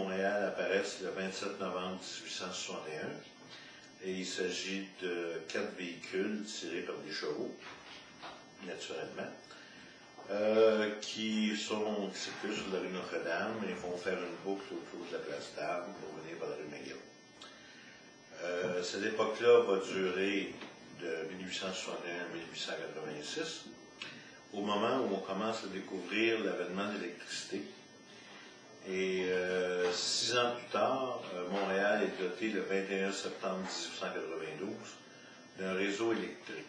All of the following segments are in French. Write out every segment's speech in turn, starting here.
Montréal apparaissent le 27 novembre 1861 et il s'agit de 4 véhicules tirés par des chevaux, naturellement, qui circulent sur la rue Notre-Dame et vont faire une boucle autour de la place d'Armes pour venir par la rue McGill. Cette époque-là va durer de 1861 à 1886, au moment où on commence à découvrir l'avènement de l'électricité. Et 6 ans plus tard, Montréal est doté le 21 septembre 1892 d'un réseau électrique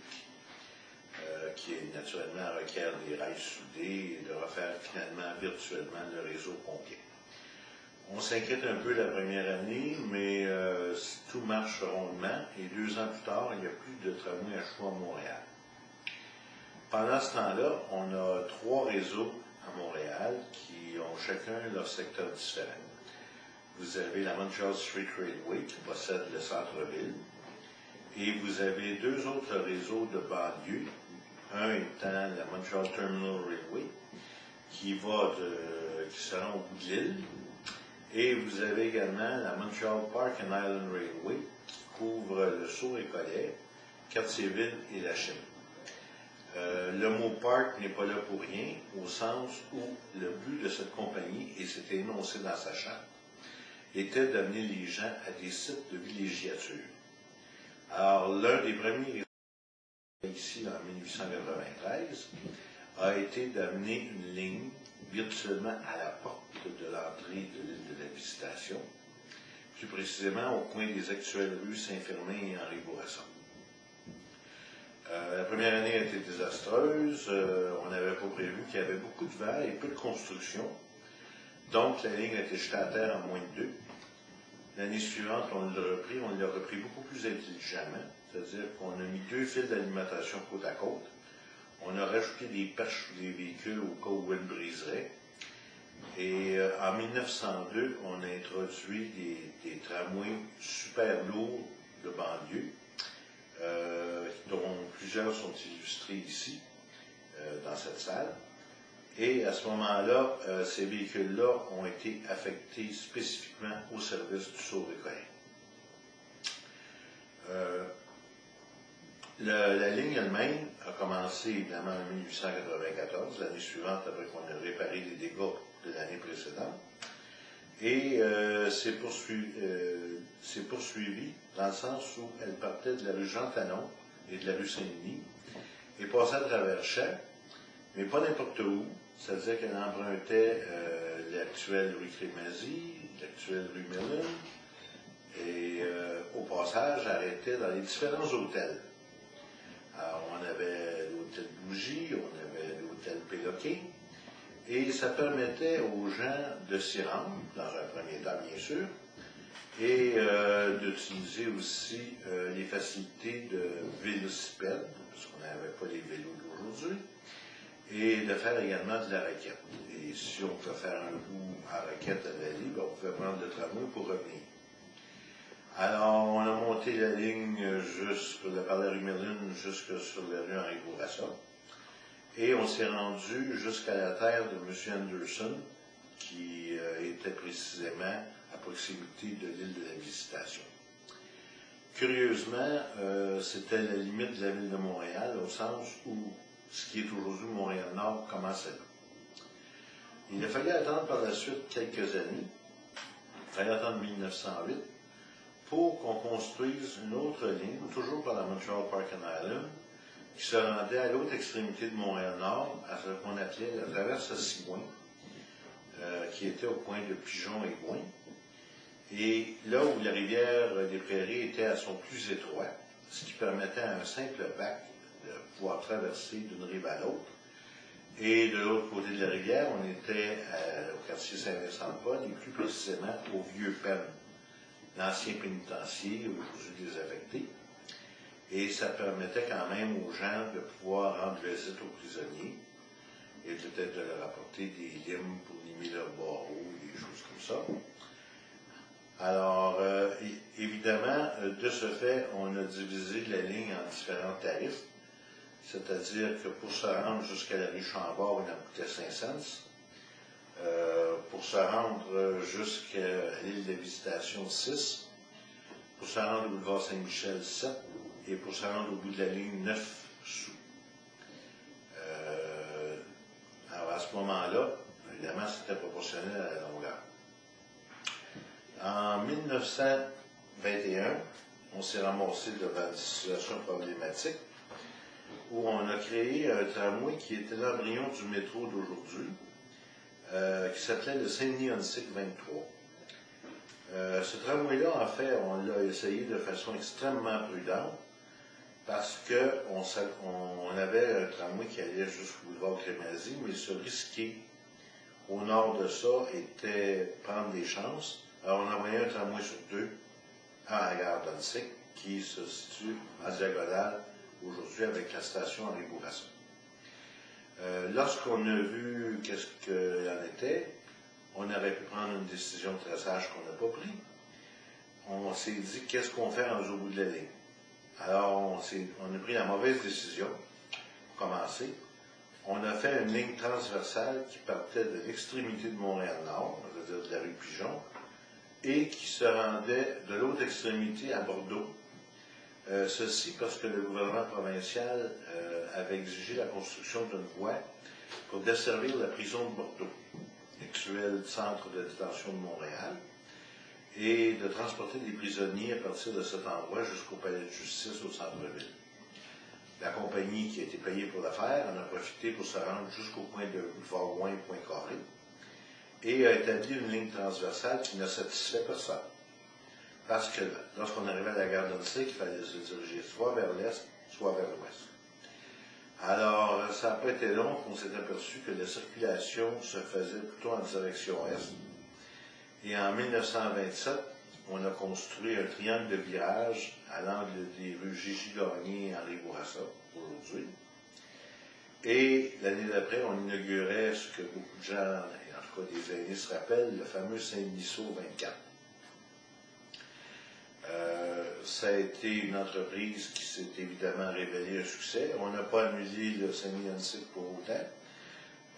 qui est naturellement requiert des rails soudés et de refaire finalement virtuellement le réseau complet. On s'inquiète un peu la première année, mais tout marche rondement et 2 ans plus tard, il n'y a plus de tramway à choix à Montréal. Pendant ce temps-là, on a 3 réseaux à Montréal qui ont chacun leur secteur différent. Vous avez la Montreal Street Railway qui possède le centre-ville et vous avez 2 autres réseaux de banlieue, un étant la Montreal Terminal Railway qui se rend au bout de l'île, et vous avez également la Montreal Park and Island Railway qui couvre le Sault-Récollet, Cartierville et la Chine. Le mot park n'est pas là pour rien, au sens où le but de cette compagnie, et c'était énoncé dans sa charte, était d'amener les gens à des sites de villégiature. Alors, l'un des premiers ici en 1893 a été d'amener une ligne virtuellement à la porte de l'entrée de l'île de la Visitation, plus précisément au coin des actuelles rues Saint-Firmin et Henri Bourassa. La première année a été désastreuse, on n'avait pas prévu qu'il y avait beaucoup de vent et peu de construction, donc la ligne a été jetée à terre en moins de 2. L'année suivante, on l'a repris beaucoup plus intelligemment, c'est-à-dire qu'on a mis 2 fils d'alimentation côte à côte, on a rajouté des perches sur les véhicules au cas où elles briseraient, et en 1902, on a introduit des tramways super lourds de banlieue, dont plusieurs sont illustrés ici, dans cette salle. Et à ce moment-là, ces véhicules-là ont été affectés spécifiquement au service du Sault-Récollet. La ligne elle-même a commencé évidemment en 1894, l'année suivante, après qu'on ait réparé les dégâts de l'année précédente. Et c'est poursuivi dans le sens où elle partait de la rue Jean-Talon et de la rue Saint-Denis et passait à travers Champs, mais pas n'importe où. C'est-à-dire qu'elle empruntait l'actuelle rue Crémazie, l'actuelle rue Millen, et au passage arrêtait dans les différents hôtels. Alors, on avait l'hôtel Bougie, on avait l'hôtel Péloquet, et ça permettait aux gens de s'y rendre, dans un premier temps bien sûr, et d'utiliser aussi les facilités de vélocipède, parce qu'on n'avait pas les vélos d'aujourd'hui, et de faire également de la raquette. Et si on pouvait faire un bout à raquette à Vallée, ben, on pouvait prendre le tramway pour revenir. Alors, on a monté la ligne par la rue Merlin jusque sur la rue Henri Bourassa. Et on s'est rendu jusqu'à la terre de M. Anderson, qui était précisément à proximité de l'île de la Visitation. Curieusement, c'était la limite de la ville de Montréal, au sens où ce qui est aujourd'hui Montréal-Nord commençait là. Il a fallu attendre par la suite quelques années, il fallait attendre 1908, pour qu'on construise une autre ligne, toujours par la Montreal Park and Island, qui se rendait à l'autre extrémité de Montréal-Nord, à ce qu'on appelait la traverse à Sigouin, qui était au coin de Pigeon et Gouin. Et là où la rivière des Prairies était à son plus étroit, ce qui permettait à un simple bac de pouvoir traverser d'une rive à l'autre. Et de l'autre côté de la rivière, on était au quartier Saint-Vincent-de-Paul, et plus précisément au Vieux-Penn, l'ancien pénitencier, aujourd'hui désaffecté. Et ça permettait quand même aux gens de pouvoir rendre visite aux prisonniers et peut-être de leur apporter des limes pour limer leurs barreaux, des choses comme ça. Alors, évidemment, de ce fait, on a divisé la ligne en différents tarifs, c'est-à-dire que pour se rendre jusqu'à la rue Chambord, il en coûtait 5 cents. pour se rendre jusqu'à l'île de Visitation 6, pour se rendre au boulevard Saint-Michel 7 et pour se rendre au bout de la ligne 9 sous. Alors à ce moment-là, évidemment, c'était proportionnel à la longueur. En 1921, on s'est ramassé devant une situation problématique où on a créé un tramway qui était l'embryon du métro d'aujourd'hui, qui s'appelait le Saint-Denis-Huntsic 23. Ce tramway-là, en fait, on l'a essayé de façon extrêmement prudente parce qu'on avait un tramway qui allait jusqu'au boulevard Crémazie, mais se risquer au nord de ça était prendre des chances. Alors, on envoyait un tramway sur deux à la gare d'Huntsic, qui se situe en diagonale aujourd'hui avec la station Henri Bourassa. Lorsqu'on a vu qu'est-ce qu'il en était, on aurait pu prendre une décision très sage qu'on n'a pas prise. On s'est dit, qu'est-ce qu'on fait en au bout de la ligne? Alors, on a pris la mauvaise décision, pour commencer. On a fait une ligne transversale qui partait de l'extrémité de Montréal-Nord, c'est-à-dire de la rue Pigeon, et qui se rendait de l'autre extrémité à Bordeaux. Ceci parce que le gouvernement provincial avait exigé la construction d'une voie pour desservir la prison de Bordeaux, actuel centre de détention de Montréal, et de transporter des prisonniers à partir de cet endroit jusqu'au palais de justice au centre-ville. La compagnie qui a été payée pour l'affaire en a profité pour se rendre jusqu'au point de boulevard Gouin, Pointe-Carré, et a établi une ligne transversale qui ne satisfait personne. Parce que lorsqu'on arrivait à la gare d'Huntsic, il fallait se diriger soit vers l'est, soit vers l'ouest. Alors, ça n'a pas été long qu'on s'est aperçu que la circulation se faisait plutôt en direction est. Et en 1927, on a construit un triangle de virage à l'angle des rues Gigi-Gagné et Henri Bourassa, aujourd'hui. Et l'année d'après, on inaugurait ce que beaucoup de gens, et en tout cas des aînés, se rappellent, le fameux Saint-Denis 24. Ça a été une entreprise qui s'est évidemment révélée un succès. On n'a pas annulé le Saint-Denis pour autant,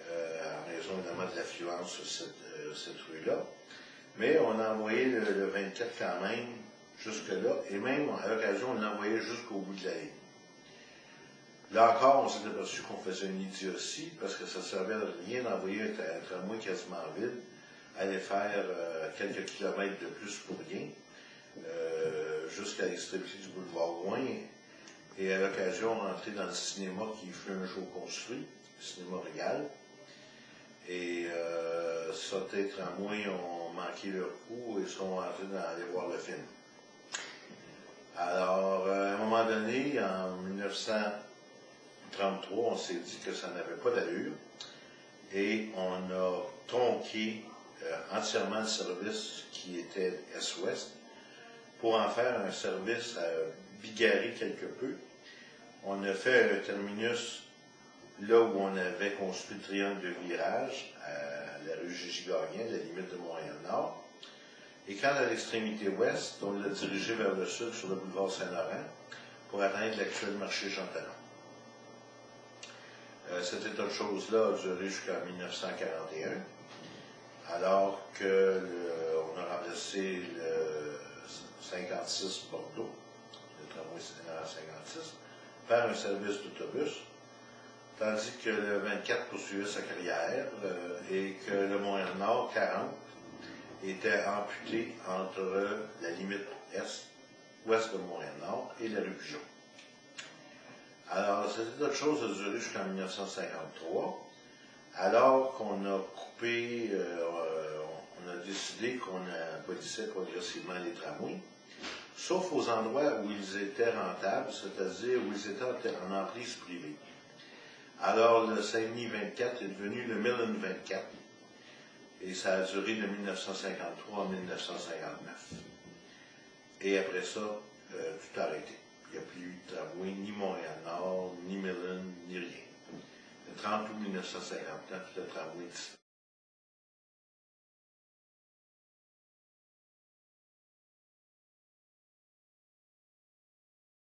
en raison évidemment de l'affluence sur cette rue-là. Mais on a envoyé le 24 quand même jusque-là, et même à l'occasion, on l'a envoyé jusqu'au bout de la ligne. Là encore, on s'est aperçu qu'on faisait une idiotie, parce que ça ne servait à rien d'envoyer un tramway quasiment vide, aller faire quelques kilomètres de plus pour rien, jusqu'à l'extrémité du boulevard Gouin, et à l'occasion, rentrer dans le cinéma qui fut un jour construit, le cinéma Régal. Et Sauter Tramway ont manqué leur coup et sont rentrés dans aller voir le film. Alors, à un moment donné, en 1933, on s'est dit que ça n'avait pas d'allure et on a tronqué entièrement le service qui était Est-Ouest pour en faire un service bigarré quelque peu. On a fait un terminus là où on avait construit le triangle de virage, à la rue Gigi-Gagné, à la limite de Montréal-Nord. Et quand à l'extrémité ouest, on l'a dirigé vers le sud sur le boulevard Saint-Laurent pour atteindre l'actuel marché Jean Talon. Cet état de choses-là a duré jusqu'en 1941, alors qu'on a remplacé le 56 Bordeaux, le tramway 56, par un service d'autobus, tandis que le 24 poursuivait sa carrière et que le Montréal-Nord 40 était amputé entre la limite ouest de Montréal-Nord et la rue Pigeon. Alors, cet état de choses a duré jusqu'en 1953, alors qu'on a coupé, on a décidé qu'on abolissait progressivement les tramways, sauf aux endroits où ils étaient rentables, c'est-à-dire où ils étaient en emprise privée. Alors, le Saint-Denis 24 est devenu le Millen 24, et ça a duré de 1953 à 1959. Et après ça, tout a arrêté. Il n'y a plus eu de tramway, ni Montréal-Nord, ni Millen, ni rien. Le 30 août 1959, le tramway